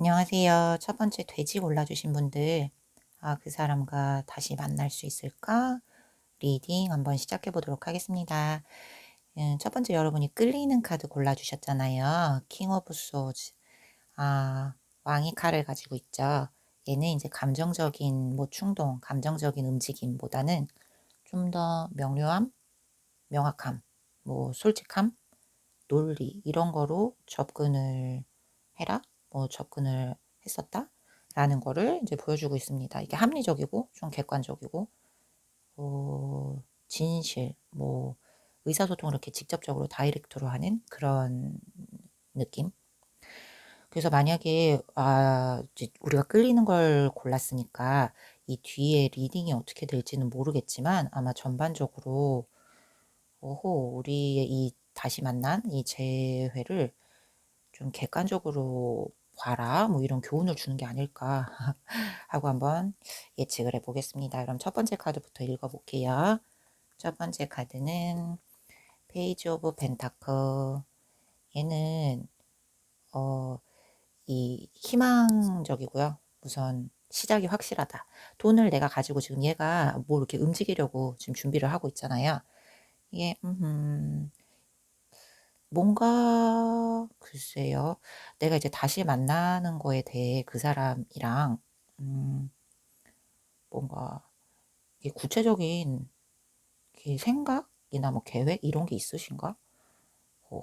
안녕하세요. 첫 번째 돼지 골라주신 분들, 그 사람과 다시 만날 수 있을까? 리딩 한번 시작해 보도록 하겠습니다. 첫 번째 여러분이 끌리는 카드 골라주셨잖아요. 킹 오브 소즈. 아, 왕이 칼을 가지고 있죠. 얘는 이제 감정적인 뭐 충동, 감정적인 움직임보다는 좀 더 명료함, 명확함, 뭐 솔직함, 논리 이런 거로 접근을 해라, 뭐 접근을 했었다 라는 거를 이제 보여주고 있습니다. 이게 합리적이고 좀 객관적이고 진실, 뭐 의사소통을 이렇게 직접적으로 다이렉트로 하는 그런 느낌. 그래서 만약에 이제 우리가 끌리는 걸 골랐으니까 이 뒤에 리딩이 어떻게 될지는 모르겠지만 아마 전반적으로 우리의 이 다시 만난 이 재회를 좀 객관적으로 봐라, 뭐 이런 교훈을 주는 게 아닐까 하고 한번 예측을 해보겠습니다. 그럼 첫 번째 카드부터 읽어볼게요. 첫 번째 카드는 페이지 오브 펜타클. 얘는 이 희망적이고요. 우선 시작이 확실하다. 돈을 내가 가지고 지금 얘가 뭐 이렇게 움직이려고 지금 준비를 하고 있잖아요. 이게 뭔가 글쎄요. 내가 이제 다시 만나는 거에 대해 그 사람이랑 뭔가 이게 구체적인 생각이나 뭐 계획 이런 게 있으신가? 어,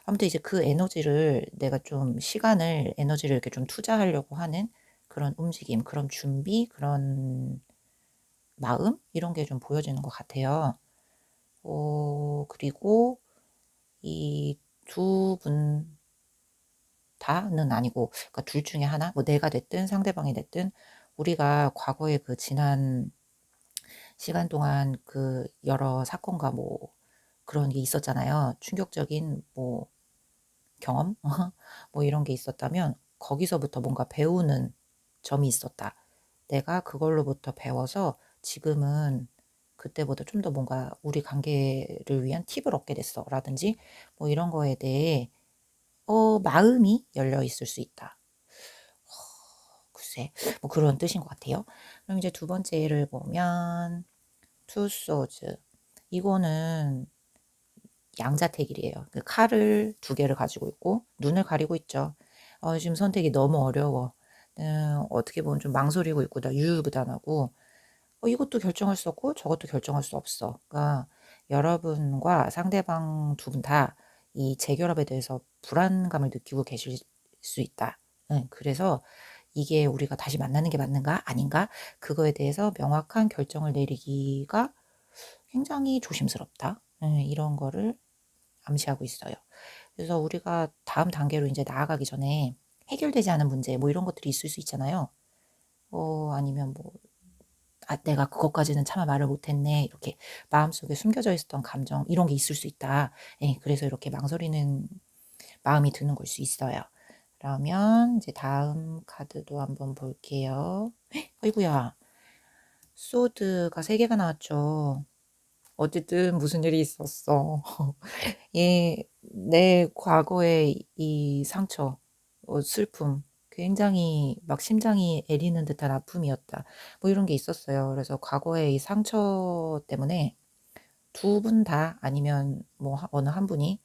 아무튼 이제 그 에너지를 내가 좀 시간을 에너지를 이렇게 좀 투자하려고 하는 그런 움직임, 그런 준비, 그런 마음 이런 게 좀 보여지는 것 같아요. 그리고 이 두 분 다는 아니고, 그러니까 둘 중에 하나, 뭐 내가 됐든 상대방이 됐든 우리가 과거에 그 지난 시간 동안 그 여러 사건과 뭐 그런 게 있었잖아요. 충격적인 뭐 경험 뭐 이런 게 있었다면 거기서부터 뭔가 배우는 점이 있었다. 내가 그걸로부터 배워서 지금은 그때보다 좀 더 뭔가 우리 관계를 위한 팁을 얻게 됐어 라든지 뭐 이런 거에 대해 마음이 열려 있을 수 있다. 글쎄, 뭐 그런 뜻인 것 같아요. 그럼 이제 두 번째를 보면 투 소즈. 이거는 양자택일이에요. 그 칼을 두 개를 가지고 있고 눈을 가리고 있죠. 지금 선택이 너무 어려워. 어떻게 보면 좀 망설이고 있고 나 유유부단하고 이것도 결정할 수 없고 저것도 결정할 수 없어. 그러니까 여러분과 상대방 두 분 다 이 재결합에 대해서 불안감을 느끼고 계실 수 있다. 그래서 이게 우리가 다시 만나는 게 맞는가 아닌가 그거에 대해서 명확한 결정을 내리기가 굉장히 조심스럽다. 이런 거를 암시하고 있어요. 그래서 우리가 다음 단계로 이제 나아가기 전에 해결되지 않은 문제 뭐 이런 것들이 있을 수 있잖아요. 아니면 뭐 내가 그것까지는 차마 말을 못했네. 이렇게 마음속에 숨겨져 있었던 감정 이런 게 있을 수 있다. 그래서 이렇게 망설이는 마음이 드는 걸 수 있어요. 그러면 이제 다음 카드도 한번 볼게요. 아이고야, 소드가 3개가 나왔죠. 어쨌든 무슨 일이 있었어. 내 과거의 이 상처, 슬픔, 굉장히 막 심장이 애리는 듯한 아픔이었다. 뭐 이런 게 있었어요. 그래서 과거의 이 상처 때문에 두 분 다 아니면 뭐 어느 한 분이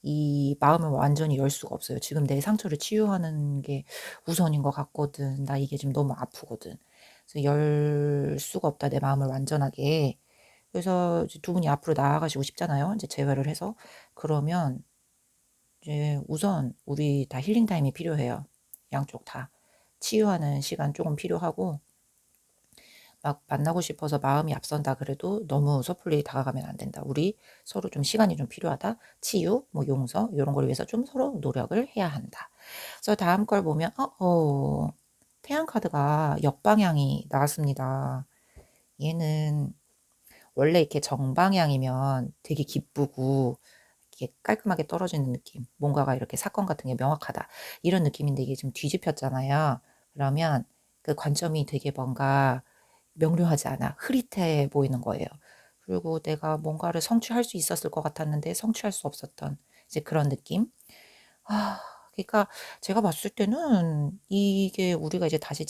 이 마음을 완전히 열 수가 없어요. 지금 내 상처를 치유하는 게 우선인 것 같거든. 나 이게 지금 너무 아프거든. 그래서 열 수가 없다. 내 마음을 완전하게. 그래서 이제 두 분이 앞으로 나아가시고 싶잖아요. 이제 재회를 해서. 그러면 이제 우선 우리 다 힐링 타임이 필요해요. 양쪽 다. 치유하는 시간 조금 필요하고 막 만나고 싶어서 마음이 앞선다 그래도 너무 섣불리 다가가면 안 된다. 우리 서로 좀 시간이 좀 필요하다. 치유, 뭐 용서 이런 걸 위해서 좀 서로 노력을 해야 한다. 그래서 다음 걸 보면 태양 카드가 역방향이 나왔습니다. 얘는 원래 이렇게 정방향이면 되게 기쁘고 이렇게 깔끔하게 떨어지는 느낌. 뭔가가 이렇게 사건 같은 게 명확하다. 이런 느낌인데 이게 지금 뒤집혔잖아요. 그러면 그 관점이 되게 뭔가 명료하지 않아. 흐릿해 보이는 거예요. 그리고 내가 뭔가를 성취할 수 있었을 것 같았는데 성취할 수 없었던 이제 그런 느낌. 아, 그러니까 제가 봤을 때는 이게 우리가 이제 다시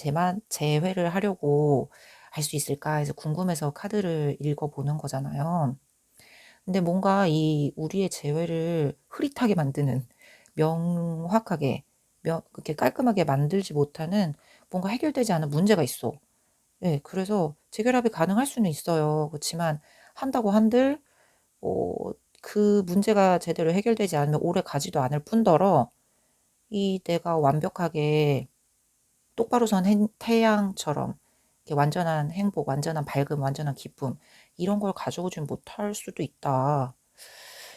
재회를 하려고 할 수 있을까 해서 궁금해서 카드를 읽어보는 거잖아요. 근데 뭔가 이 우리의 재회를 흐릿하게 만드는 명확하게 그렇게 깔끔하게 만들지 못하는 뭔가 해결되지 않은 문제가 있어. 예, 그래서 재결합이 가능할 수는 있어요. 그렇지만 한다고 한들 어, 그 문제가 제대로 해결되지 않으면 오래 가지도 않을 뿐더러 이 내가 완벽하게 똑바로 선 태양처럼 이렇게 완전한 행복, 완전한 밝음, 완전한 기쁨 이런 걸 가져오지 못할 수도 있다.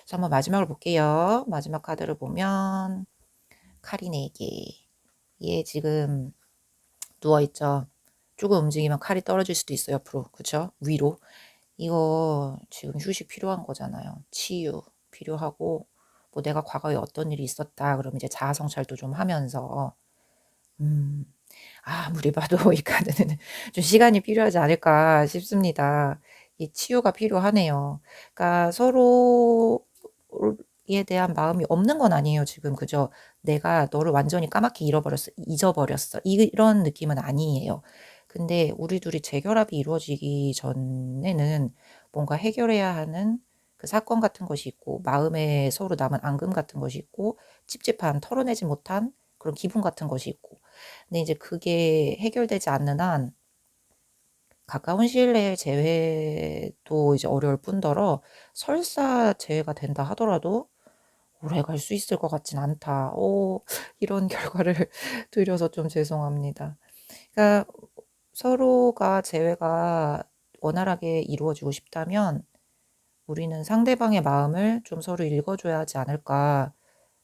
그래서 한번 마지막을 볼게요. 마지막 카드를 보면 칼이 4개. 얘 지금 누워있죠. 조금 움직이면 칼이 떨어질 수도 있어요. 옆으로. 그쵸? 위로. 이거 지금 휴식 필요한 거잖아요. 치유 필요하고 뭐 내가 과거에 어떤 일이 있었다 그러면 이제 자아 성찰도 좀 하면서 아무리 봐도 이 카드는 좀 시간이 필요하지 않을까 싶습니다. 이 치유가 필요하네요. 그러니까 서로에 대한 마음이 없는 건 아니에요, 지금. 그죠? 내가 너를 완전히 까맣게 잊어버렸어. 이런 느낌은 아니에요. 근데 우리 둘이 재결합이 이루어지기 전에는 뭔가 해결해야 하는 그 사건 같은 것이 있고, 마음에 서로 남은 앙금 같은 것이 있고, 찝찝한 털어내지 못한 그런 기분 같은 것이 있고, 근데 이제 그게 해결되지 않는 한 가까운 시일 내에 재회도 이제 어려울 뿐더러 설사 재회가 된다 하더라도 오래 갈 수 있을 것 같진 않다. 이런 결과를 드려서 좀 죄송합니다. 그러니까 서로가 재회가 원활하게 이루어지고 싶다면 우리는 상대방의 마음을 좀 서로 읽어줘야 하지 않을까.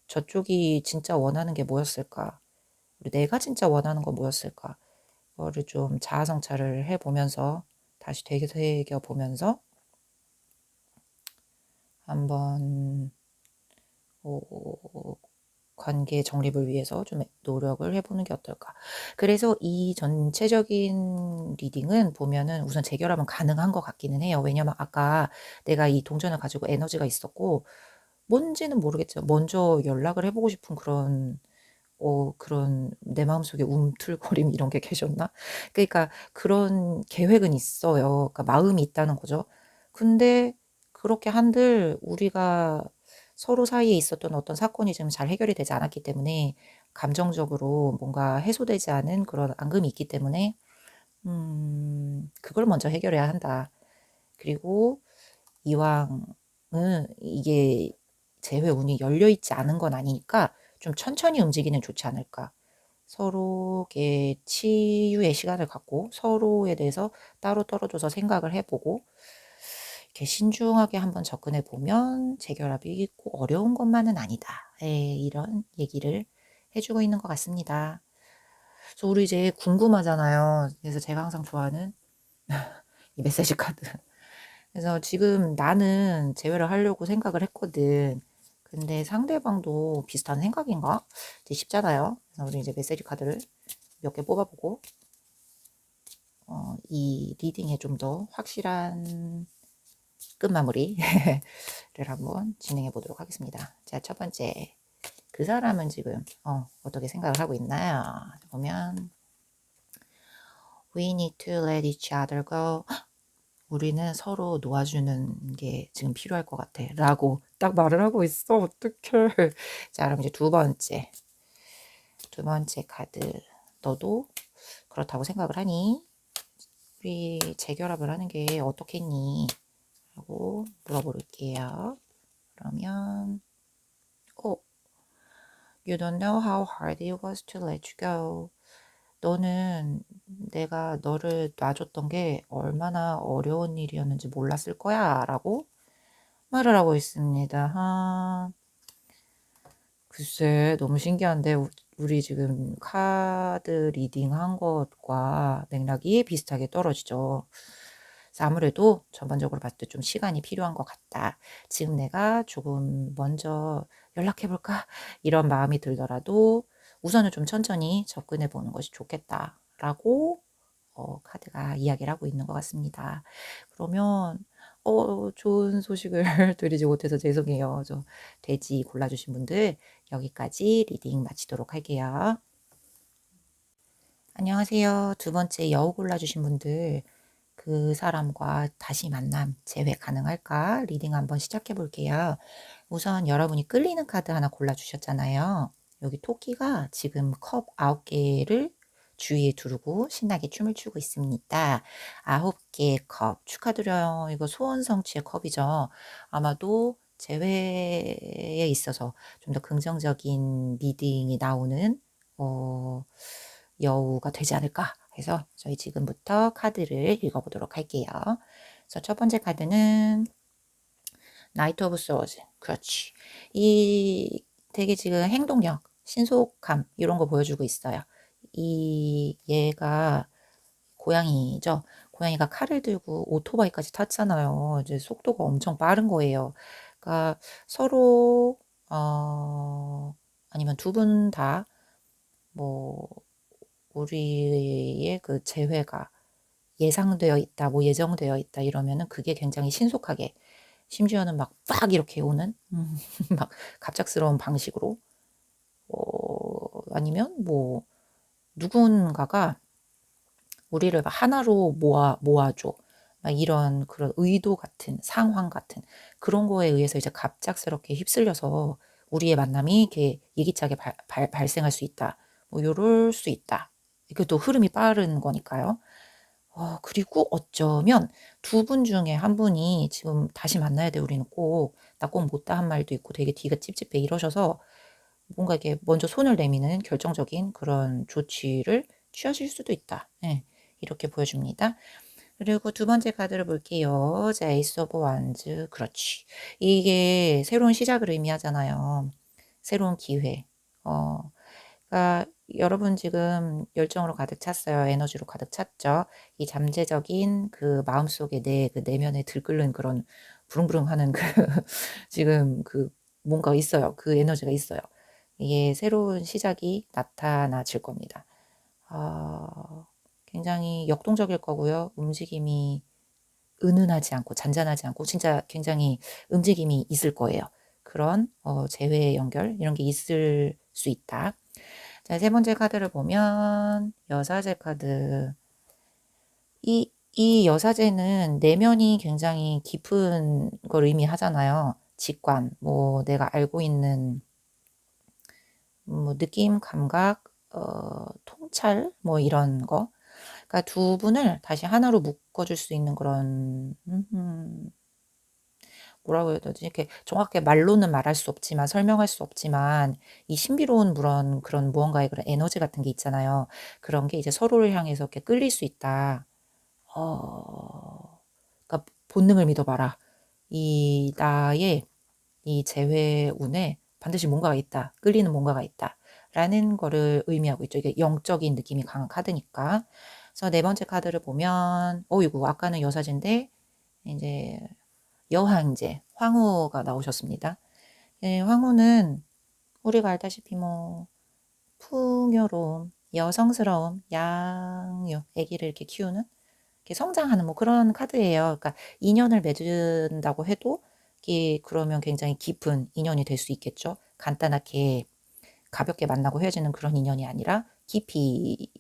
저쪽이 진짜 원하는 게 뭐였을까? 내가 진짜 원하는 건 뭐였을까? 그거를 좀 자아 성찰을 해보면서 다시 되새겨 보면서 한번 관계 정립을 위해서 좀 노력을 해보는 게 어떨까. 그래서 이 전체적인 리딩은 보면은 우선 재결합은 가능한 것 같기는 해요. 왜냐면 아까 내가 이 동전을 가지고 에너지가 있었고 뭔지는 모르겠지만 먼저 연락을 해보고 싶은 그런 내 마음속에 움틀거림 이런 게 계셨나? 그러니까 그런 계획은 있어요. 그러니까 마음이 있다는 거죠. 근데 그렇게 한들 우리가 서로 사이에 있었던 어떤 사건이 지금 잘 해결이 되지 않았기 때문에 감정적으로 뭔가 해소되지 않은 그런 앙금이 있기 때문에 그걸 먼저 해결해야 한다. 그리고 이왕은 이게 재회 운이 열려 있지 않은 건 아니니까 좀 천천히 움직이는 좋지 않을까. 서로에게 치유의 시간을 갖고 서로에 대해서 따로 떨어져서 생각을 해보고 이렇게 신중하게 한번 접근해 보면 재결합이 꼭 어려운 것만은 아니다. 이런 얘기를 해주고 있는 것 같습니다. 그래서 우리 이제 궁금하잖아요. 그래서 제가 항상 좋아하는 이 메시지 카드. 그래서 지금 나는 재회를 하려고 생각을 했거든. 근데 상대방도 비슷한 생각인가? 이제 쉽잖아요. 그래서 우리 이제 메시지 카드를 몇 개 뽑아보고 이 리딩에 좀 더 확실한 끝마무리를 한번 진행해 보도록 하겠습니다. 자, 첫 번째. 그 사람은 지금 어떻게 생각을 하고 있나요? 보면 We need to let each other go. 우리는 서로 놓아주는 게 지금 필요할 것 같아. 라고 딱 말을 하고 있어. 어떡해. 자, 그럼 이제 두 번째 카드. 너도 그렇다고 생각을 하니? 우리 재결합을 하는 게 어떻겠니? 라고 물어볼게요. 그러면 You don't know how hard it was to let you go. 너는 내가 너를 놔줬던 게 얼마나 어려운 일이었는지 몰랐을 거야. 라고 말을 하고 있습니다. 글쎄, 너무 신기한데, 우리 지금 카드 리딩 한 것과 맥락이 비슷하게 떨어지죠. 그래서 아무래도 전반적으로 봤을 때 좀 시간이 필요한 것 같다. 지금 내가 조금 먼저 연락해볼까? 이런 마음이 들더라도 우선은 좀 천천히 접근해 보는 것이 좋겠다라고 카드가 이야기를 하고 있는 것 같습니다. 그러면 좋은 소식을 드리지 못해서 죄송해요. 저 돼지 골라주신 분들 여기까지 리딩 마치도록 할게요. 안녕하세요. 두 번째 여우 골라주신 분들 그 사람과 다시 만남 재회 가능할까? 리딩 한번 시작해 볼게요. 우선 여러분이 끌리는 카드 하나 골라주셨잖아요. 여기 토끼가 지금 컵 9개를 주위에 두르고 신나게 춤을 추고 있습니다. 9개의 컵 축하드려요. 이거 소원 성취의 컵이죠. 아마도 재회에 있어서 좀 더 긍정적인 리딩이 나오는 여우가 되지 않을까 해서 저희 지금부터 카드를 읽어보도록 할게요. 그래서 첫 번째 카드는 나이트 오브 소즈. 그렇지. 이 되게 지금 행동력, 신속함 이런 거 보여주고 있어요. 얘가 고양이죠. 고양이가 칼을 들고 오토바이까지 탔잖아요. 이제 속도가 엄청 빠른 거예요. 그러니까 서로 아니면 두 분 다 뭐 우리의 그 재회가 예상되어 있다, 뭐 예정되어 있다 이러면은 그게 굉장히 신속하게 심지어는 막 이렇게 오는 막 갑작스러운 방식으로 아니면 뭐 누군가가 우리를 막 하나로 모아줘 막 이런 그런 의도 같은 상황 같은 그런 거에 의해서 이제 갑작스럽게 휩쓸려서 우리의 만남이 이렇게 예기차게 발생할 수 있다. 뭐 요럴 수 있다. 이게 또 흐름이 빠른 거니까요. 그리고 어쩌면 두 분 중에 한 분이 지금 다시 만나야 돼, 우리는 꼭. 나 꼭 못다 한 말도 있고 되게 뒤가 찝찝해 이러셔서 뭔가 이렇게 먼저 손을 내미는 결정적인 그런 조치를 취하실 수도 있다. 예, 이렇게 보여줍니다. 그리고 두 번째 카드를 볼게요. 자, 에이스 오브 완즈. 그렇지. 이게 새로운 시작을 의미하잖아요. 새로운 기회. 그러니까 여러분 지금 열정으로 가득 찼어요. 에너지로 가득 찼죠. 이 잠재적인 그 마음속에 그 내면에 들끓는 그런 부릉부릉 하는 그 지금 그 뭔가 있어요. 그 에너지가 있어요. 이게 새로운 시작이 나타나질 겁니다. 굉장히 역동적일 거고요. 움직임이 은은하지 않고 잔잔하지 않고 진짜 굉장히 움직임이 있을 거예요. 그런 재회 연결 이런 게 있을 수 있다. 자, 세 번째 카드를 보면 여사제 카드. 이 여사제는 내면이 굉장히 깊은 걸 의미하잖아요. 직관, 뭐 내가 알고 있는 뭐 느낌, 감각, 통찰 뭐 이런 거. 그러니까 두 분을 다시 하나로 묶어줄 수 있는 그런 뭐라고 해야 되지? 이렇게 정확하게 말로는 말할 수 없지만 설명할 수 없지만 이 신비로운 그런 무언가의 그런 에너지 같은 게 있잖아요. 그런 게 이제 서로를 향해서 이렇게 끌릴 수 있다. 그러니까 본능을 믿어봐라. 나의 이 재회운에 반드시 뭔가가 있다. 끌리는 뭔가가 있다. 라는 거를 의미하고 있죠. 이게 영적인 느낌이 강한 카드니까. 그래서 네 번째 카드를 보면, 이거 아까는 여사진데, 이제 여황제, 황후가 나오셨습니다. 예, 황후는 우리가 알다시피 뭐 풍요로움, 여성스러움, 양육, 아기를 이렇게 키우는, 이렇게 성장하는 뭐 그런 카드예요. 그러니까 인연을 맺은다고 해도 이게 그러면 굉장히 깊은 인연이 될 수 있겠죠. 간단하게 가볍게 만나고 헤어지는 그런 인연이 아니라 깊이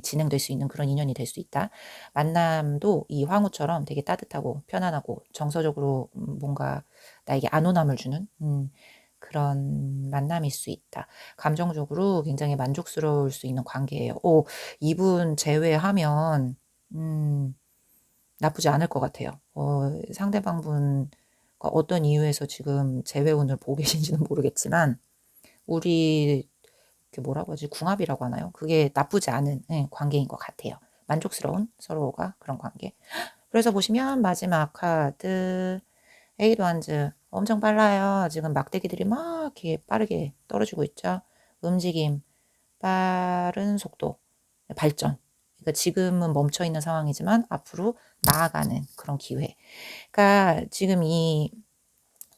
진행될 수 있는 그런 인연이 될 수 있다. 만남도 이 황후처럼 되게 따뜻하고 편안하고 정서적으로 뭔가 나에게 안온함을 주는 그런 만남일 수 있다. 감정적으로 굉장히 만족스러울 수 있는 관계예요. 이분 제외하면 나쁘지 않을 것 같아요. 상대방 분과 어떤 이유에서 지금 재회운을 보고 계신지는 모르겠지만 우리 뭐라고 하지? 궁합이라고 하나요? 그게 나쁘지 않은 관계인 것 같아요. 만족스러운 서로가 그런 관계. 그래서 보시면 마지막 카드 에이드 완즈 엄청 빨라요. 지금 막대기들이 막 이렇게 빠르게 떨어지고 있죠. 움직임, 빠른 속도, 발전. 그러니까 지금은 멈춰 있는 상황이지만 앞으로 나아가는 그런 기회. 그러니까 지금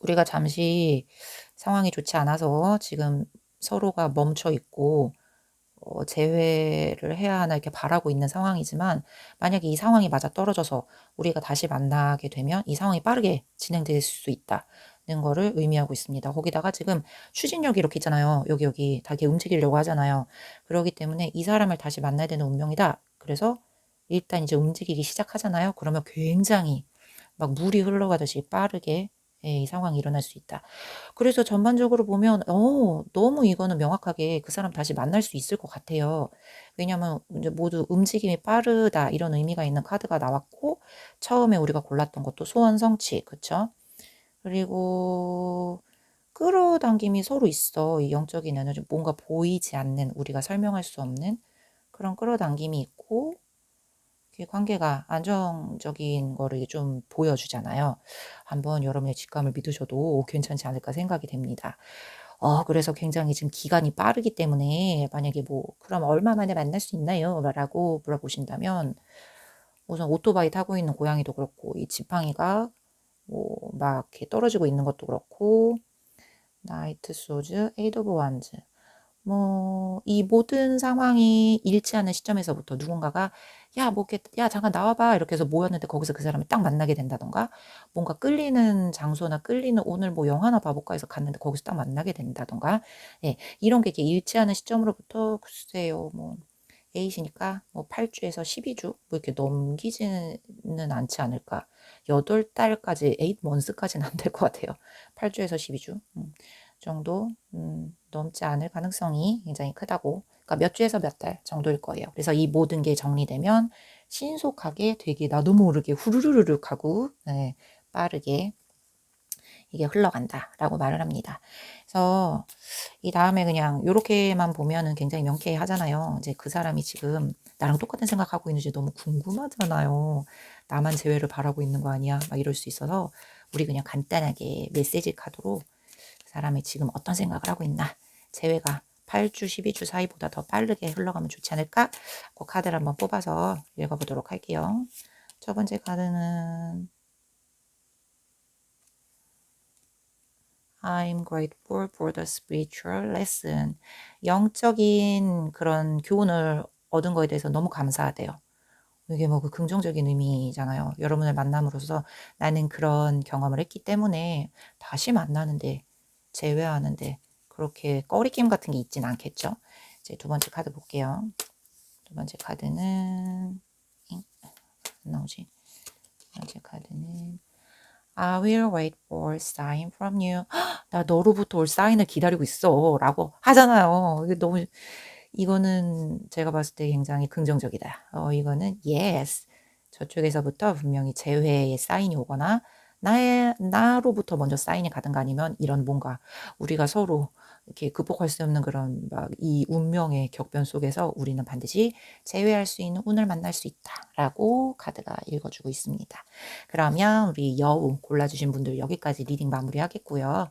우리가 잠시 상황이 좋지 않아서 지금 서로가 멈춰 있고 재회를 해야 하나 이렇게 바라고 있는 상황이지만 만약에 이 상황이 맞아떨어져서 우리가 다시 만나게 되면 이 상황이 빠르게 진행될 수 있다는 거를 의미하고 있습니다. 거기다가 지금 추진력이 이렇게 있잖아요. 여기 다 이렇게 움직이려고 하잖아요. 그렇기 때문에 이 사람을 다시 만나야 되는 운명이다. 그래서 일단 이제 움직이기 시작하잖아요. 그러면 굉장히 막 물이 흘러가듯이 빠르게 이 상황이 일어날 수 있다. 그래서 전반적으로 보면 너무 이거는 명확하게 그 사람 다시 만날 수 있을 것 같아요. 왜냐면 이제 모두 움직임이 빠르다 이런 의미가 있는 카드가 나왔고 처음에 우리가 골랐던 것도 소원 성취 그쵸? 그리고 끌어당김이 서로 있어. 이 영적인 에너지 뭔가 보이지 않는 우리가 설명할 수 없는 그런 끌어당김이 있고 관계가 안정적인 거를 좀 보여주잖아요. 한번 여러분의 직감을 믿으셔도 괜찮지 않을까 생각이 됩니다. 그래서 굉장히 지금 기간이 빠르기 때문에 만약에 뭐 그럼 얼마 만에 만날 수 있나요? 라고 물어보신다면 우선 오토바이 타고 있는 고양이도 그렇고 이 지팡이가 뭐 막 이렇게 떨어지고 있는 것도 그렇고 나이트 소즈, 에이드 오브 완즈 뭐 이 모든 상황이 일치하는 시점에서부터 누군가가 야, 뭐 이렇게 야, 잠깐 나와봐 이렇게 해서 모였는데 거기서 그 사람을 딱 만나게 된다던가 뭔가 끌리는 장소나 끌리는 오늘 뭐 영화나 봐볼까 해서 갔는데 거기서 딱 만나게 된다던가 예, 이런 게 이렇게 일치하는 시점으로부터 글쎄요 뭐 A시니까 뭐 8주에서 12주 뭐 이렇게 넘기지는 않지 않을까 8달까지 8months까지는 안 될 것 같아요 8주에서 12주 정도 넘지 않을 가능성이 굉장히 크다고 그러니까 몇 주에서 몇 달 정도일 거예요. 그래서 이 모든 게 정리되면 신속하게 되게 나도 모르게 후루루룩 하고 네, 빠르게 이게 흘러간다라고 말을 합니다. 그래서 이 다음에 그냥 이렇게만 보면은 굉장히 명쾌하잖아요. 이제 그 사람이 지금 나랑 똑같은 생각하고 있는지 너무 궁금하잖아요. 나만 재회를 바라고 있는 거 아니야? 막 이럴 수 있어서 우리 그냥 간단하게 메시지 카드로 그 사람이 지금 어떤 생각을 하고 있나? 재회가 8주, 12주 사이보다 더 빠르게 흘러가면 좋지 않을까? 그 카드를 한번 뽑아서 읽어보도록 할게요. 첫 번째 카드는 I'm grateful for the spiritual lesson. 영적인 그런 교훈을 얻은 거에 대해서 너무 감사하대요. 이게 뭐 그 긍정적인 의미잖아요. 여러분을 만남으로써 나는 그런 경험을 했기 때문에 다시 만나는데, 재회하는데 그렇게 꺼리낌 같은 게 있진 않겠죠. 이제 두 번째 카드 볼게요. 두 번째 카드는 안 나오지? 두 번째 카드는 I will wait for sign from you. 나 너로부터 올 사인을 기다리고 있어. 라고 하잖아요. 이게 너무, 이거는 제가 봤을 때 굉장히 긍정적이다. 이거는 yes. 저쪽에서부터 분명히 재회의 사인이 오거나 나로부터 먼저 사인이 가든가 아니면 이런 뭔가 우리가 서로 이렇게 극복할 수 없는 그런 막 이 운명의 격변 속에서 우리는 반드시 재회할 수 있는 운을 만날 수 있다라고 카드가 읽어주고 있습니다. 그러면 우리 여우 골라주신 분들 여기까지 리딩 마무리하겠고요.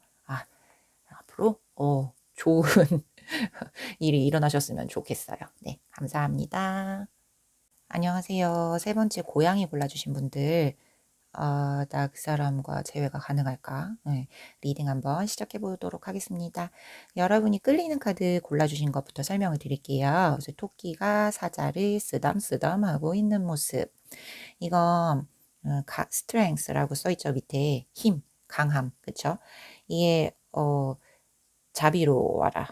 앞으로 좋은 일이 일어나셨으면 좋겠어요. 네, 감사합니다. 안녕하세요. 세 번째 고양이 골라주신 분들 나 그 사람과 재회가 가능할까? 네, 리딩 한번 시작해 보도록 하겠습니다. 여러분이 끌리는 카드 골라주신 것부터 설명을 드릴게요. 그래서 토끼가 사자를 쓰담쓰담 하고 있는 모습. 이건 strength라고 써있죠. 밑에 힘, 강함, 그쵸? 이게 자비로워라.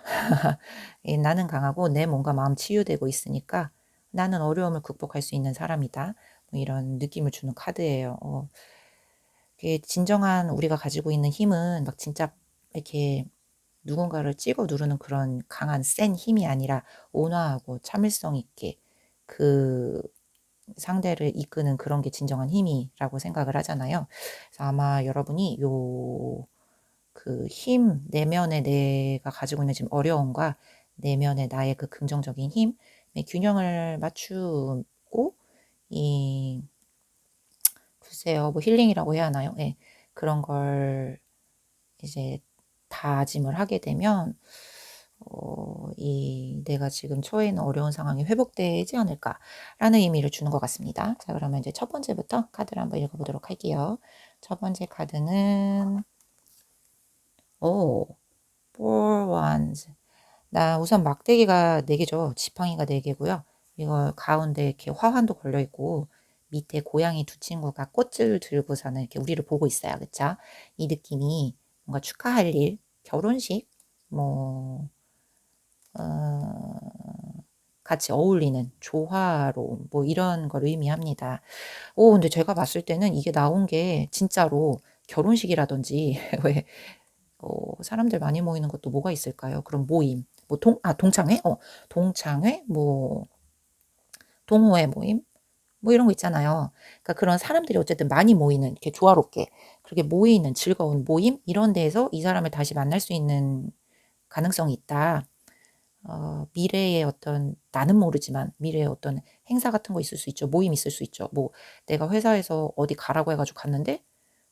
나는 강하고 내 몸과 마음 치유되고 있으니까 나는 어려움을 극복할 수 있는 사람이다. 뭐 이런 느낌을 주는 카드예요. 진정한 우리가 가지고 있는 힘은 막 진짜 이렇게 누군가를 찍어 누르는 그런 강한 센 힘이 아니라 온화하고 참을성 있게 그 상대를 이끄는 그런 게 진정한 힘이라고 생각을 하잖아요. 그래서 아마 여러분이 그 힘, 내면의 내가 가지고 있는 지금 어려움과 내면의 나의 그 긍정적인 힘의 균형을 맞추고 글쎄요, 뭐 힐링이라고 해야 하나요? 예, 그런 걸 이제 다짐을 하게 되면 내가 지금 처해 있는 어려운 상황이 회복되지 않을까라는 의미를 주는 것 같습니다. 자, 그러면 이제 첫 번째부터 카드를 한번 읽어보도록 할게요. 첫 번째 카드는 four wands. 나 우선 막대기가 4개죠. 지팡이가 4개고요. 이거 가운데 이렇게 화환도 걸려 있고 밑에 고양이 두 친구가 꽃을 들고서는 이렇게 우리를 보고 있어요. 그쵸? 이 느낌이 뭔가 축하할 일, 결혼식, 뭐, 같이 어울리는 조화로움, 뭐 이런 걸 의미합니다. 근데 제가 봤을 때는 이게 나온 게 진짜로 결혼식이라든지 왜 사람들 많이 모이는 것도 뭐가 있을까요? 그런 모임. 뭐 동창회? 동창회? 뭐 동호회 모임? 뭐 이런 거 있잖아요. 그러니까 그런 사람들이 어쨌든 많이 모이는 이렇게 조화롭게 그렇게 모이는 즐거운 모임 이런 데에서 이 사람을 다시 만날 수 있는 가능성이 있다. 미래의 어떤 나는 모르지만 미래의 어떤 행사 같은 거 있을 수 있죠. 모임 있을 수 있죠. 뭐 내가 회사에서 어디 가라고 해가지고 갔는데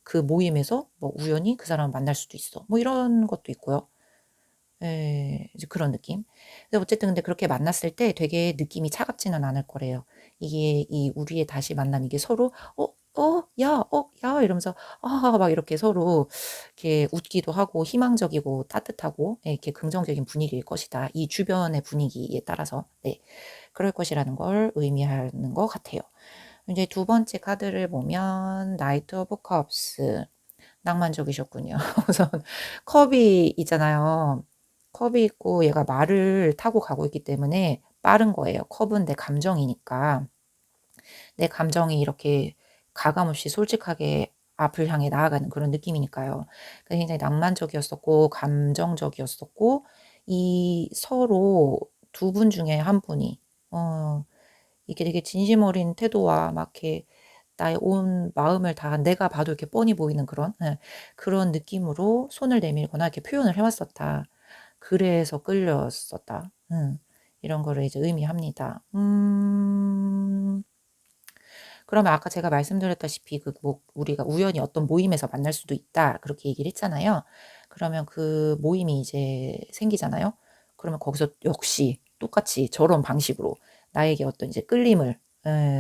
그 모임에서 뭐 우연히 그 사람을 만날 수도 있어. 뭐 이런 것도 있고요. 예. 이제 그런 느낌. 근데 어쨌든 근데 그렇게 만났을 때 되게 느낌이 차갑지는 않을 거래요. 이게 이 우리의 다시 만남 이게 서로 야, 야 이러면서 막 이렇게 서로 이렇게 웃기도 하고 희망적이고 따뜻하고 예 이렇게 긍정적인 분위기일 것이다. 이 주변의 분위기에 따라서. 네. 그럴 것이라는 걸 의미하는 것 같아요. 이제 두 번째 카드를 보면 나이트 오브 컵스. 낭만적이셨군요. 우선 컵이 있잖아요. 컵이 있고 얘가 말을 타고 가고 있기 때문에 빠른 거예요. 컵은 내 감정이니까. 내 감정이 이렇게 가감없이 솔직하게 앞을 향해 나아가는 그런 느낌이니까요. 굉장히 낭만적이었었고 감정적이었었고 이 서로 두 분 중에 한 분이 이게 되게 진심 어린 태도와 막 이렇게 나의 온 마음을 다 내가 봐도 이렇게 뻔히 보이는 그런 그런 느낌으로 손을 내밀거나 이렇게 표현을 해 왔었다. 그래서 끌렸었다. 이런 거를 이제 의미합니다. 그러면 아까 제가 말씀드렸다시피 그 뭐 우리가 우연히 어떤 모임에서 만날 수도 있다. 그렇게 얘기를 했잖아요. 그러면 그 모임이 이제 생기잖아요. 그러면 거기서 역시 똑같이 저런 방식으로 나에게 어떤 이제 끌림을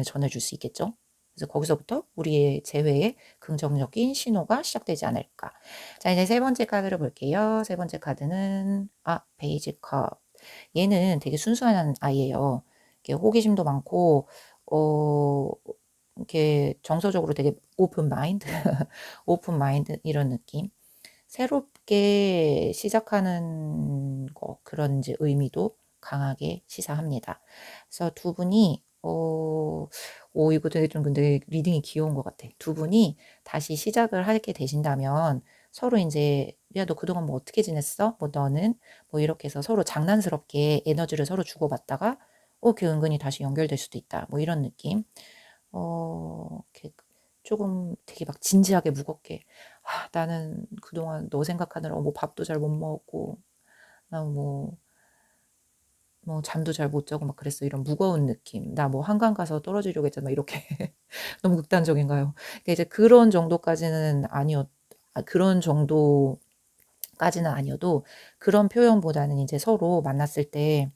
전해줄 수 있겠죠. 그래서 거기서부터 우리의 재회의 긍정적인 신호가 시작되지 않을까. 자, 이제 세 번째 카드를 볼게요. 세 번째 카드는 베이지 컵. 얘는 되게 순수한 아이예요. 이렇게 호기심도 많고 어 이렇게 정서적으로 되게 오픈 마인드, 오픈 마인드 이런 느낌. 새롭게 시작하는 거 그런 이제 의미도 강하게 시사합니다. 그래서 두 분이 이거 되게 좀 근데 리딩이 귀여운 것 같아. 두 분이 다시 시작을 하게 되신다면 서로 이제 야, 너 그동안 뭐 어떻게 지냈어? 뭐 너는 뭐 이렇게 해서 서로 장난스럽게 에너지를 서로 주고받다가 그 은근히 다시 연결될 수도 있다. 뭐 이런 느낌. 이렇게 조금 되게 막 진지하게 무겁게 나는 그동안 너 생각하느라 뭐 밥도 잘 못 먹었고 나 뭐 잠도 잘 못 자고 막 그랬어. 이런 무거운 느낌. 나 뭐 한강 가서 떨어지려고 했잖아. 막 이렇게 너무 극단적인가요? 그러니까 이제 그런 정도까지는 그런 정도까지는 아니어도 그런 표현보다는 이제 서로 만났을 때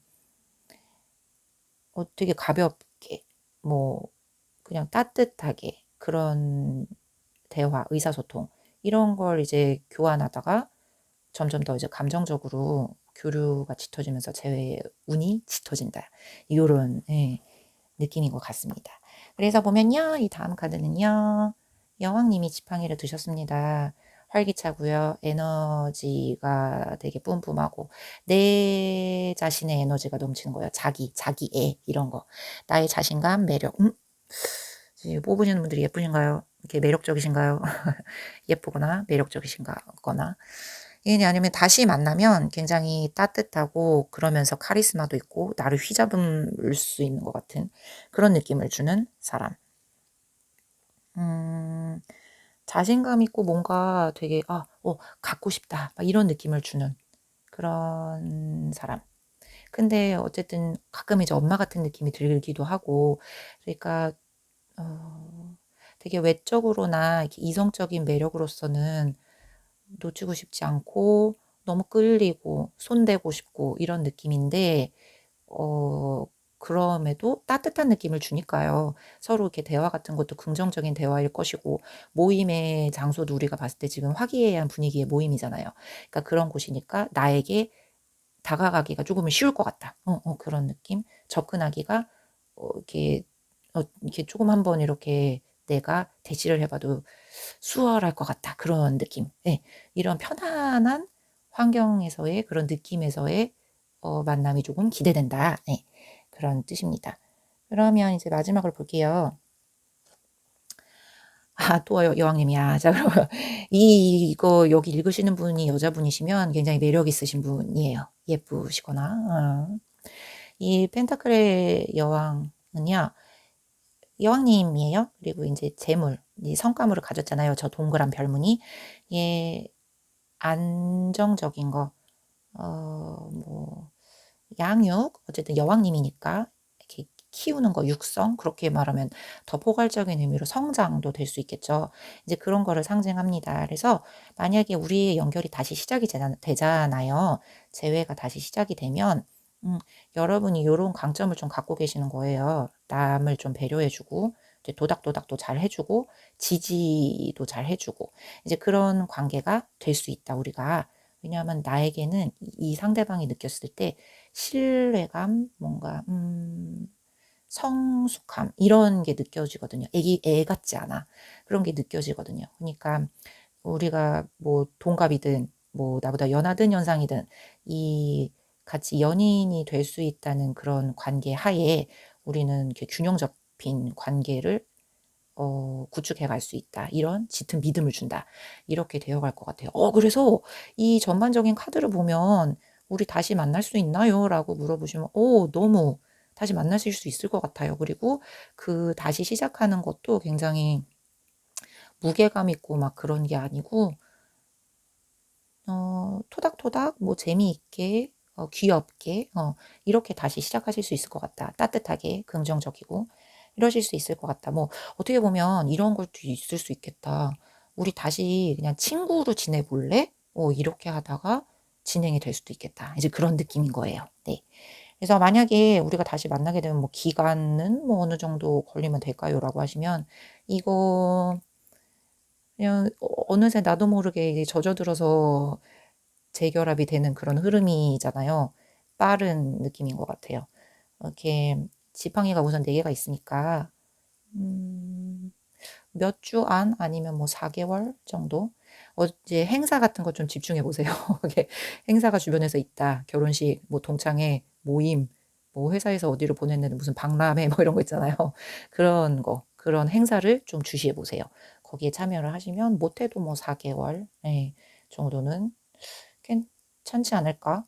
되게 가볍게 뭐 그냥 따뜻하게 그런 대화, 의사소통 이런 걸 이제 교환하다가 점점 더 이제 감정적으로 교류가 짙어지면서 재회의 운이 짙어진다. 요런 느낌인 것 같습니다. 그래서 보면요. 이 다음 카드는요. 여왕님이 지팡이를 드셨습니다. 활기차고요. 에너지가 되게 뿜뿜하고 내 자신의 에너지가 넘치는 거예요. 자기애 이런 거. 나의 자신감, 매력. 뽑으시는 분들이 예쁘신가요? 이렇게 매력적이신가요? 예쁘거나 매력적이신가거나 아니면 다시 만나면 굉장히 따뜻하고 그러면서 카리스마도 있고 나를 휘잡을 수 있는 것 같은 그런 느낌을 주는 사람. 자신감 있고 뭔가 되게 갖고 싶다 막 이런 느낌을 주는 그런 사람. 근데 어쨌든 가끔 이제 엄마 같은 느낌이 들기도 하고 그러니까 되게 외적으로나 이렇게 이성적인 매력으로서는 놓치고 싶지 않고 너무 끌리고 손대고 싶고 이런 느낌인데 그럼에도 따뜻한 느낌을 주니까요. 서로 이렇게 대화 같은 것도 긍정적인 대화일 것이고 모임의 장소도 우리가 봤을 때 지금 화기애애한 분위기의 모임이잖아요. 그러니까 그런 곳이니까 나에게 다가가기가 조금은 쉬울 것 같다. 그런 느낌. 접근하기가 이렇게 이렇게 조금 한번 이렇게 내가 대시를 해봐도 수월할 것 같다. 그런 느낌. 예. 이런 편안한 환경에서의 그런 느낌에서의 만남이 조금 기대된다. 예. 그런 뜻입니다. 그러면 이제 마지막으로 볼게요. 또 여왕님이야. 자, 그러면 이거 여기 읽으시는 분이 여자분이시면 굉장히 매력 있으신 분이에요. 예쁘시거나. 이 펜타클의 여왕은요, 여왕님이에요. 그리고 이제 재물, 이 성과물을 가졌잖아요. 저 동그란 별무늬. 예, 안정적인 거, 뭐, 양육, 어쨌든 여왕님이니까 이렇게 키우는 거, 육성, 그렇게 말하면 더 포괄적인 의미로 성장도 될 수 있겠죠. 이제 그런 거를 상징합니다. 그래서 만약에 우리의 연결이 다시 시작이 되잖아요. 재회가 다시 시작이 되면, 여러분이 이런 강점을 좀 갖고 계시는 거예요. 남을 좀 배려해주고, 이제 도닥도닥도 잘 해주고, 지지도 잘 해주고, 이제 그런 관계가 될 수 있다, 우리가. 왜냐하면 나에게는 이 상대방이 느꼈을 때 신뢰감, 뭔가 성숙함 이런 게 느껴지거든요. 애 같지 않아. 그런 게 느껴지거든요. 그러니까 우리가 뭐 동갑이든 뭐 나보다 연하든 연상이든 이 같이 연인이 될 수 있다는 그런 관계 하에 우리는 이렇게 균형 잡힌 관계를 구축해 갈 수 있다. 이런 짙은 믿음을 준다. 이렇게 되어 갈 것 같아요. 그래서 이 전반적인 카드를 보면 우리 다시 만날 수 있나요? 라고 물어보시면, 너무 다시 만나실 수 있을 것 같아요. 그리고 그 다시 시작하는 것도 굉장히 무게감 있고 막 그런 게 아니고, 토닥토닥 뭐 재미있게, 귀엽게, 이렇게 다시 시작하실 수 있을 것 같다. 따뜻하게, 긍정적이고, 이러실 수 있을 것 같다. 뭐, 어떻게 보면 이런 것도 있을 수 있겠다. 우리 다시 그냥 친구로 지내볼래? 이렇게 하다가 진행이 될 수도 있겠다. 이제 그런 느낌인 거예요. 네. 그래서 만약에 우리가 다시 만나게 되면 뭐 기간은 뭐 어느 정도 걸리면 될까요? 라고 하시면, 이거 그냥 어느새 나도 모르게 이제 젖어들어서 재결합이 되는 그런 흐름이잖아요. 빠른 느낌인 것 같아요. 이렇게 지팡이가 우선 4개가 있으니까 몇 주 안 아니면 뭐 4개월 정도? 이제 행사 같은 거 좀 집중해 보세요. 이게 행사가 주변에서 있다. 결혼식, 뭐 동창회, 모임, 뭐 회사에서 어디로 보냈는데 무슨 박람회 뭐 이런 거 있잖아요. 그런 거, 그런 행사를 좀 주시해 보세요. 거기에 참여를 하시면 못해도 뭐 4개월 정도는 괜찮지 않을까?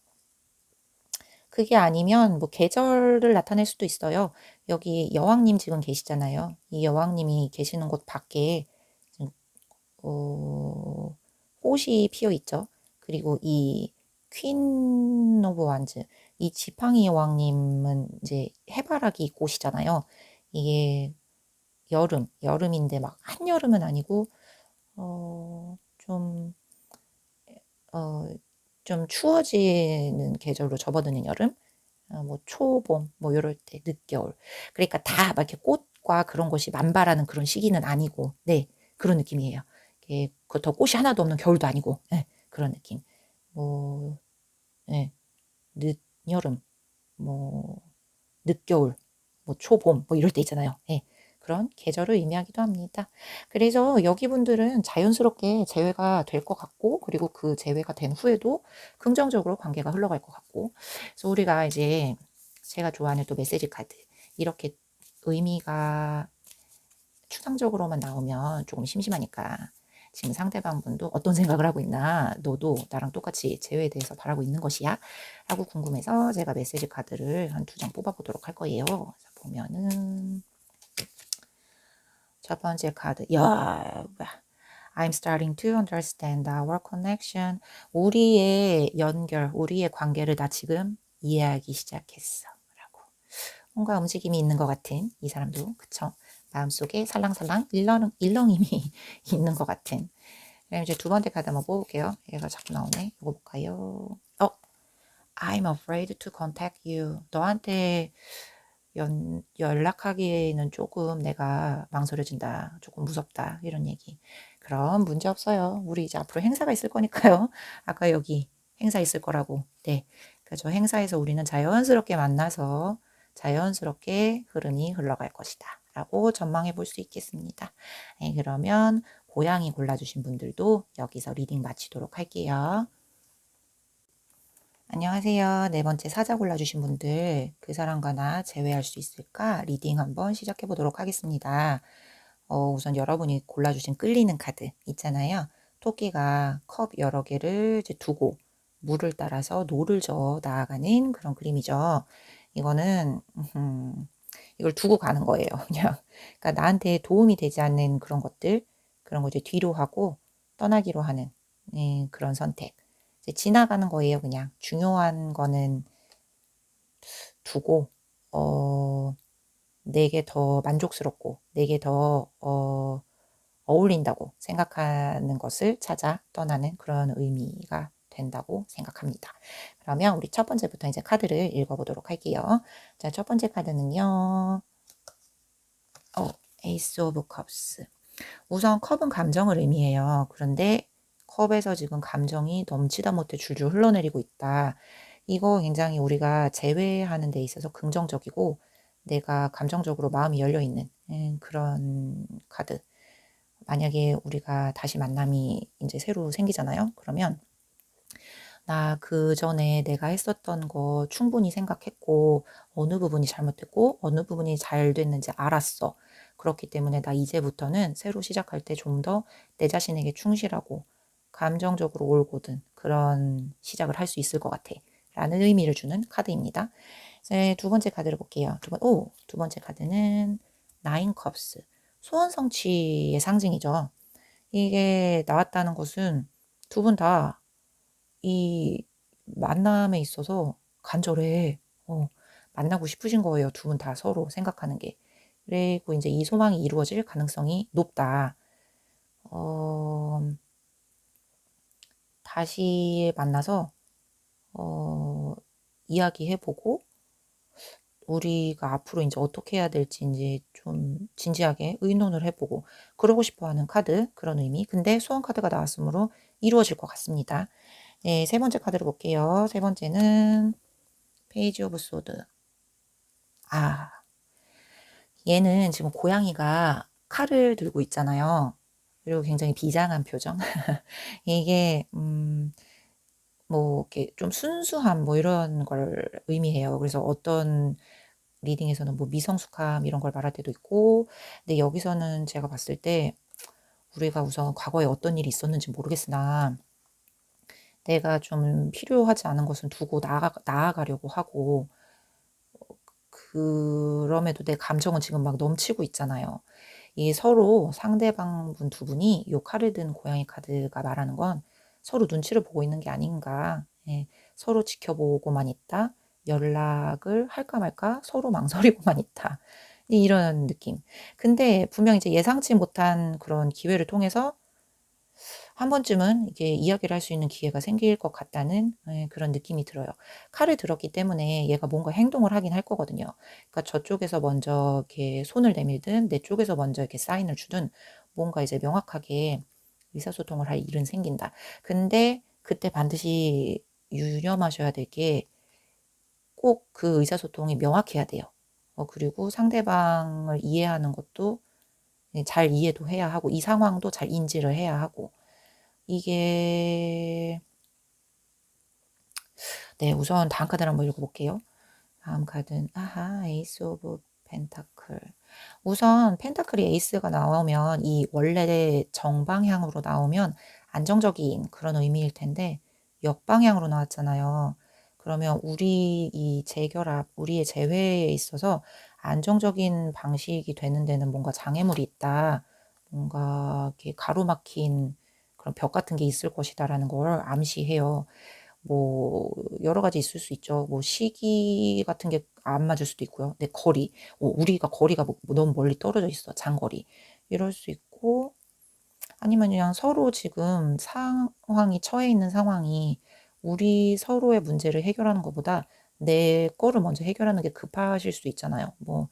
그게 아니면 뭐 계절을 나타낼 수도 있어요. 여기 여왕님 지금 계시잖아요. 이 여왕님이 계시는 곳 밖에 지금 꽃이 피어 있죠. 그리고 이 퀸 오브 완즈, 이 지팡이 여왕님은 이제 해바라기 꽃이잖아요. 이게 여름인데 막 한여름은 아니고 좀 어, 좀 추워지는 계절로 접어드는 여름, 뭐 초봄, 뭐 요럴 때 늦겨울. 그러니까 다 막 이렇게 꽃과 그런 것이 만발하는 그런 시기는 아니고, 네, 그런 느낌이에요. 이게 더 꽃이 하나도 없는 겨울도 아니고, 네, 그런 느낌. 뭐, 네, 늦여름, 뭐, 늦겨울, 뭐 초봄, 뭐 이럴 때 있잖아요. 네, 그런 계절을 의미하기도 합니다. 그래서 여기 분들은 자연스럽게 재회가 될 것 같고, 그리고 그 재회가 된 후에도 긍정적으로 관계가 흘러갈 것 같고, 그래서 우리가 이제 제가 좋아하는 또 메시지 카드, 이렇게 의미가 추상적으로만 나오면 조금 심심하니까 지금 상대방 분도 어떤 생각을 하고 있나, 너도 나랑 똑같이 재회에 대해서 바라고 있는 것이야? 라고 궁금해서 제가 메시지 카드를 한 2장 뽑아보도록 할 거예요. 자, 보면은 첫 번째 카드, 야, I'm starting to understand our connection. 우리의 연결, 우리의 관계를 나 지금 이해하기 시작했어. 라고. 뭔가 움직임이 있는 것 같은 이 사람도, 그쵸? 마음속에 살랑살랑 일렁임이 있는 것 같은. 그럼 이제 두 번째 카드 한번 뽑을게요. 얘가 자꾸 나오네. 이거 볼까요? I'm afraid to contact you. 너한테 연락하기에는 조금 내가 망설여진다. 조금 무섭다. 이런 얘기. 그럼 문제 없어요. 우리 이제 앞으로 행사가 있을 거니까요. 아까 여기 행사 있을 거라고. 네. 그러니까 저 행사에서 우리는 자연스럽게 만나서 자연스럽게 흐름이 흘러갈 것이다 라고 전망해 볼 수 있겠습니다. 네, 그러면 고양이 골라주신 분들도 여기서 리딩 마치도록 할게요. 안녕하세요. 네 번째 사자 골라주신 분들, 그 사람과 나 제외할 수 있을까? 리딩 한번 시작해 보도록 하겠습니다. 우선 여러분이 골라주신 끌리는 카드 있잖아요. 토끼가 컵 여러 개를 이제 두고 물을 따라서 노를 저어 나아가는 그런 그림이죠. 이거는 이걸 두고 가는 거예요. 그냥 그러니까 나한테 도움이 되지 않는 그런 것들, 그런 거 이제 뒤로 하고 떠나기로 하는 그런 선택. 이제 지나가는 거예요. 그냥 중요한 거는 두고 내게 더 만족스럽고 내게 더 어울린다고 생각하는 것을 찾아 떠나는 그런 의미가 된다고 생각합니다. 그러면 우리 첫 번째부터 이제 카드를 읽어보도록 할게요. 자, 첫 번째 카드는요. 에이스 오브 컵스. 우선 컵은 감정을 의미해요. 그런데 컵에서 지금 감정이 넘치다 못해 줄줄 흘러내리고 있다. 이거 굉장히 우리가 제외하는 데 있어서 긍정적이고 내가 감정적으로 마음이 열려있는 그런 카드. 만약에 우리가 다시 만남이 이제 새로 생기잖아요. 그러면 나 그 전에 내가 했었던 거 충분히 생각했고 어느 부분이 잘못됐고 어느 부분이 잘 됐는지 알았어. 그렇기 때문에 나 이제부터는 새로 시작할 때 좀 더 내 자신에게 충실하고 감정적으로 올곧은 그런 시작을 할 수 있을 것 같아. 라는 의미를 주는 카드입니다. 이제 두 번째 카드를 볼게요. 두 번째 카드는 나인 컵스. 소원 성취의 상징이죠. 이게 나왔다는 것은 두 분 다 이 만남에 있어서 간절해. 만나고 싶으신 거예요. 두 분 다 서로 생각하는 게. 그리고 이제 이 소망이 이루어질 가능성이 높다. 어, 다시 만나서 이야기해보고 우리가 앞으로 이제 어떻게 해야 될지 이제 좀 진지하게 의논을 해보고 그러고 싶어 하는 카드, 그런 의미. 근데 소원 카드가 나왔으므로 이루어질 것 같습니다. 네, 세 번째 카드를 볼게요. 세 번째는 페이지 오브 소드. 얘는 지금 고양이가 칼을 들고 있잖아요. 그리고 굉장히 비장한 표정. 이게 뭐 이렇게 좀 순수함 뭐 이런 걸 의미해요. 그래서 어떤 리딩에서는 뭐 미성숙함 이런 걸 말할 때도 있고, 근데 여기서는 제가 봤을 때 우리가 우선 과거에 어떤 일이 있었는지 모르겠으나 내가 좀 필요하지 않은 것은 두고 나아가려고 하고, 그럼에도 내 감정은 지금 막 넘치고 있잖아요. 이 서로 상대방 분 두 분이 요 칼을 든 고양이 카드가 말하는 건 서로 눈치를 보고 있는 게 아닌가. 예, 서로 지켜보고만 있다. 연락을 할까 말까 서로 망설이고만 있다. 이런 느낌. 근데 분명 이제 예상치 못한 그런 기회를 통해서 한 번쯤은 이게 이야기를 할 수 있는 기회가 생길 것 같다는 그런 느낌이 들어요. 칼을 들었기 때문에 얘가 뭔가 행동을 하긴 할 거거든요. 그러니까 저쪽에서 먼저 이렇게 손을 내밀든 내 쪽에서 먼저 이렇게 사인을 주든 뭔가 이제 명확하게 의사소통을 할 일은 생긴다. 근데 그때 반드시 유념하셔야 될 게 꼭 그 의사소통이 명확해야 돼요. 그리고 상대방을 이해하는 것도 잘 이해도 해야 하고 이 상황도 잘 인지를 해야 하고 이게 네, 우선 다음 카드를 한번 읽어볼게요. 다음 카드는 에이스 오브 펜타클. 우선 펜타클이 에이스가 나오면 이 원래 정방향으로 나오면 안정적인 그런 의미일 텐데 역방향으로 나왔잖아요. 그러면 우리 이 재결합, 우리의 재회에 있어서 안정적인 방식이 되는 데는 뭔가 장애물이 있다. 뭔가 이렇게 가로막힌 그런 벽 같은 게 있을 것이다라는 걸 암시해요. 뭐 여러 가지 있을 수 있죠. 뭐 시기 같은 게 안 맞을 수도 있고요. 내 거리, 우리가 거리가 뭐 너무 멀리 떨어져 있어. 장거리. 이럴 수 있고 아니면 그냥 서로 지금 상황이 처해 있는 상황이 우리 서로의 문제를 해결하는 것보다 내 거를 먼저 해결하는 게 급하실 수 있잖아요. 뭐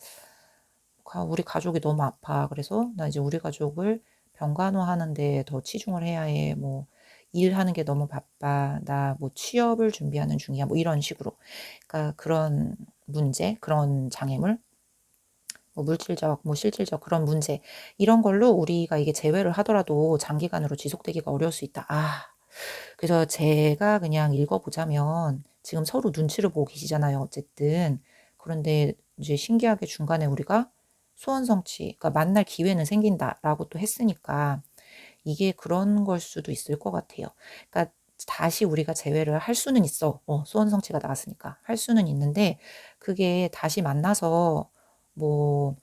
우리 가족이 너무 아파. 그래서 나 이제 우리 가족을 병간호하는 데 더 치중을 해야 해. 뭐 일하는 게 너무 바빠. 나 뭐 취업을 준비하는 중이야. 뭐 이런 식으로. 그러니까 그런 문제, 그런 장애물, 뭐 물질적, 뭐 실질적 그런 문제 이런 걸로 우리가 이게 재회를 하더라도 장기간으로 지속되기가 어려울 수 있다. 그래서 제가 그냥 읽어보자면 지금 서로 눈치를 보고 계시잖아요. 어쨌든. 그런데 이제 신기하게 중간에 우리가 소원 성취, 그러니까 만날 기회는 생긴다라고 또 했으니까 이게 그런 걸 수도 있을 것 같아요. 그러니까 다시 우리가 재회를 할 수는 있어. 소원 성취가 나왔으니까 할 수는 있는데 그게 다시 만나서 뭐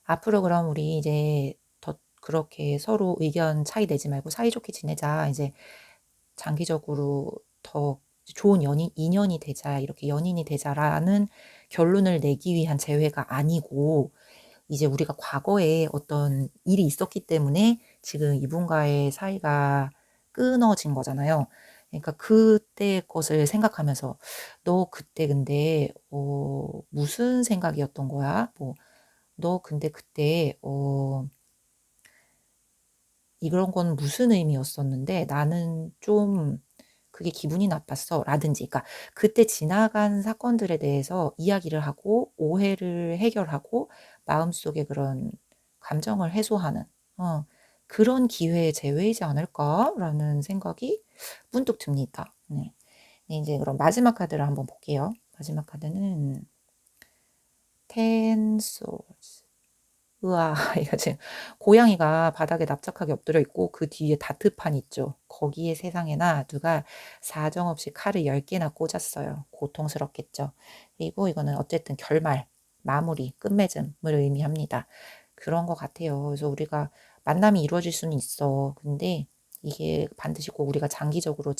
앞으로 그럼 우리 이제 더 그렇게 서로 의견 차이 내지 말고 사이좋게 지내자. 이제 장기적으로 더 좋은 인연이 되자, 이렇게 연인이 되자라는 결론을 내기 위한 재회가 아니고, 이제 우리가 과거에 어떤 일이 있었기 때문에 지금 이분과의 사이가 끊어진 거잖아요. 그러니까 그때 것을 생각하면서, 너 그때 근데, 무슨 생각이었던 거야? 뭐, 너 근데 그때, 이런 건 무슨 의미였었는데 나는 좀 그게 기분이 나빴어. 라든지. 그러니까 그때 지나간 사건들에 대해서 이야기를 하고 오해를 해결하고 마음속에 그런 감정을 해소하는 그런 기회의 재회이지 않을까라는 생각이 문득 듭니다. 네. 네, 이제 그럼 마지막 카드를 한번 볼게요. 마지막 카드는 Ten Swords. 우와, 이거 지금 고양이가 바닥에 납작하게 엎드려 있고 그 뒤에 다트판 있죠. 거기에 세상에나 누가 사정없이 칼을 10개나 꽂았어요. 고통스럽겠죠. 그리고 이거는 어쨌든 결말, 마무리, 끝맺음을 의미합니다. 그런 것 같아요. 그래서 우리가 만남이 이루어질 수는 있어. 근데 이게 반드시 꼭 우리가 장기적으로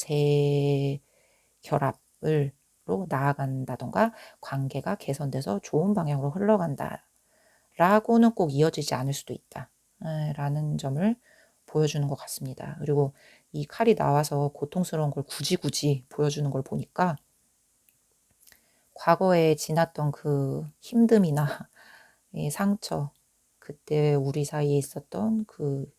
재결합으로 나아간다던가 관계가 개선돼서 좋은 방향으로 흘러간다. 라고는 꼭 이어지지 않을 수도 있다. 라는 점을 보여주는 것 같습니다. 그리고 이 칼이 나와서 고통스러운 걸 굳이 보여주는 걸 보니까 과거에 지났던 그 힘듦이나 이 상처, 그때 우리 사이에 있었던 그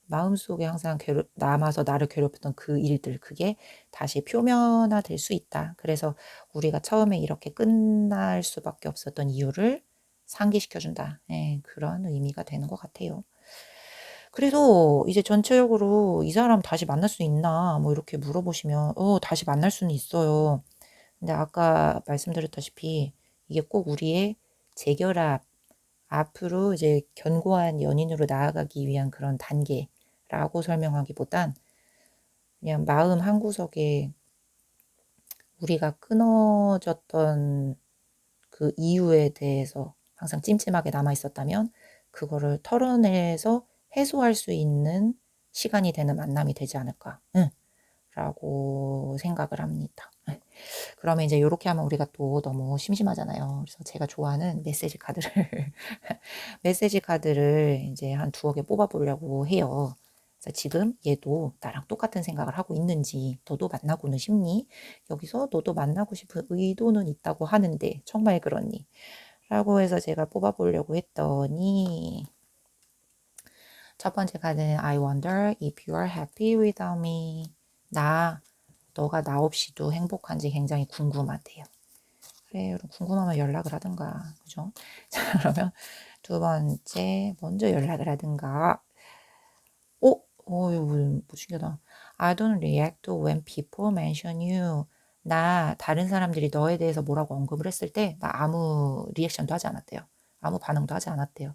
마음속에 항상 남아서 나를 괴롭혔던 그 일들, 그게 다시 표면화될 수 있다. 그래서 우리가 처음에 이렇게 끝날 수밖에 없었던 이유를 상기시켜준다. 그런 의미가 되는 것 같아요. 그래서 이제 전체적으로 이 사람 다시 만날 수 있나 뭐 이렇게 물어보시면 다시 만날 수는 있어요. 근데 아까 말씀드렸다시피 이게 꼭 우리의 재결합, 앞으로 이제 견고한 연인으로 나아가기 위한 그런 단계라고 설명하기보단 그냥 마음 한구석에 우리가 끊어졌던 그 이유에 대해서 항상 찜찜하게 남아 있었다면 그거를 털어내서 해소할 수 있는 시간이 되는 만남이 되지 않을까, 라고 생각을 합니다. 그러면 이제 이렇게 하면 우리가 또 너무 심심하잖아요. 그래서 제가 좋아하는 메시지 카드를 메시지 카드를 이제 한 2개 뽑아보려고 해요. 그래서 지금 얘도 나랑 똑같은 생각을 하고 있는지, 너도 만나고는 싶니? 여기서 너도 만나고 싶은 의도는 있다고 하는데 정말 그렇니? 라고 해서 제가 뽑아보려고 했더니 첫 번째 카드는 I wonder if you are happy without me. 너가 나 없이도 행복한지 굉장히 궁금하대요. 그래, 여러분 궁금하면 연락을 하든가, 그죠? 자, 그러면 두 번째, 먼저 연락을 하든가. 이거 뭐 신기하다. I don't react when people mention you. 나 다른 사람들이 너에 대해서 뭐라고 언급을 했을 때 나 아무 리액션도 하지 않았대요. 아무 반응도 하지 않았대요.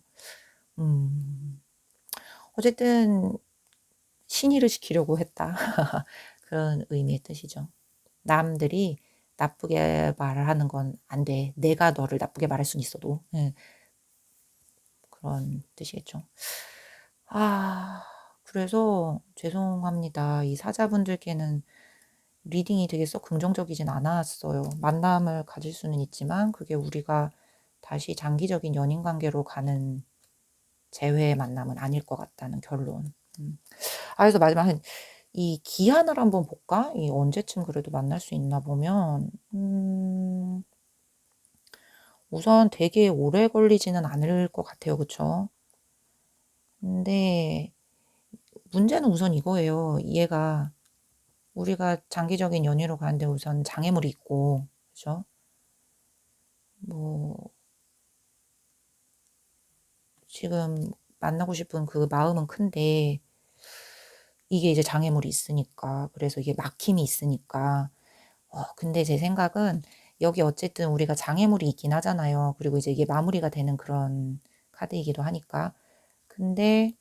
어쨌든 신의를 시키려고 했다. 그런 의미의 뜻이죠. 남들이 나쁘게 말을 하는 건 안 돼. 내가 너를 나쁘게 말할 수는 있어도. 그런 뜻이겠죠. 그래서 죄송합니다. 이 사자분들께는 리딩이 되게 썩 긍정적이진 않았어요. 만남을 가질 수는 있지만 그게 우리가 다시 장기적인 연인 관계로 가는 재회의 만남은 아닐 것 같다는 결론. 그래서 마지막에 이 기한을 한번 볼까? 이 언제쯤 그래도 만날 수 있나 보면 우선 되게 오래 걸리지는 않을 것 같아요. 그쵸? 근데 문제는 우선 이거예요. 얘가 우리가 장기적인 연애로 가는데 우선 장애물이 있고, 그죠? 뭐 지금 만나고 싶은 그 마음은 큰데 이게 이제 장애물이 있으니까, 그래서 이게 막힘이 있으니까. 근데 제 생각은 여기 어쨌든 우리가 장애물이 있긴 하잖아요. 그리고 이제 이게 마무리가 되는 그런 카드이기도 하니까. 근데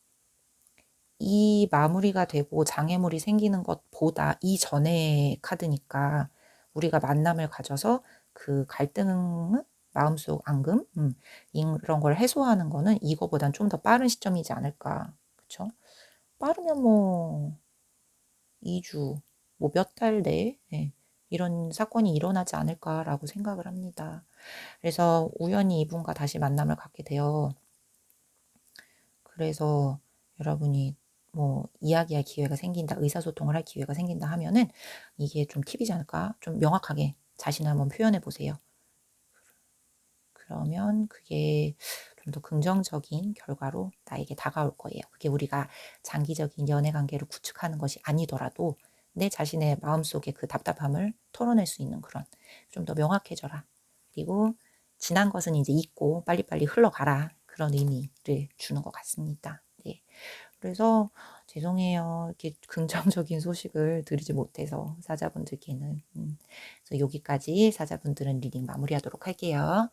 이 마무리가 되고 장애물이 생기는 것보다 이전의 카드니까 우리가 만남을 가져서 그 갈등, 마음속 앙금, 이런 걸 해소하는 거는 이거보단 좀 더 빠른 시점이지 않을까. 그쵸? 빠르면 뭐 2주, 뭐 몇 달 내에 이런 사건이 일어나지 않을까라고 생각을 합니다. 그래서 우연히 이분과 다시 만남을 갖게 돼요. 그래서 여러분이 뭐 이야기할 기회가 생긴다, 의사소통을 할 기회가 생긴다 하면은 이게 좀 팁이지 않을까? 좀 명확하게 자신을 한번 표현해 보세요. 그러면 그게 좀 더 긍정적인 결과로 나에게 다가올 거예요. 그게 우리가 장기적인 연애 관계를 구축하는 것이 아니더라도 내 자신의 마음속에 그 답답함을 털어낼 수 있는 그런, 좀 더 명확해져라. 그리고 지난 것은 이제 잊고 빨리빨리 흘러가라. 그런 의미를 주는 것 같습니다. 네. 그래서 죄송해요. 이렇게 긍정적인 소식을 드리지 못해서 사자분들께는. 그래서 여기까지 사자분들은 리딩 마무리하도록 할게요.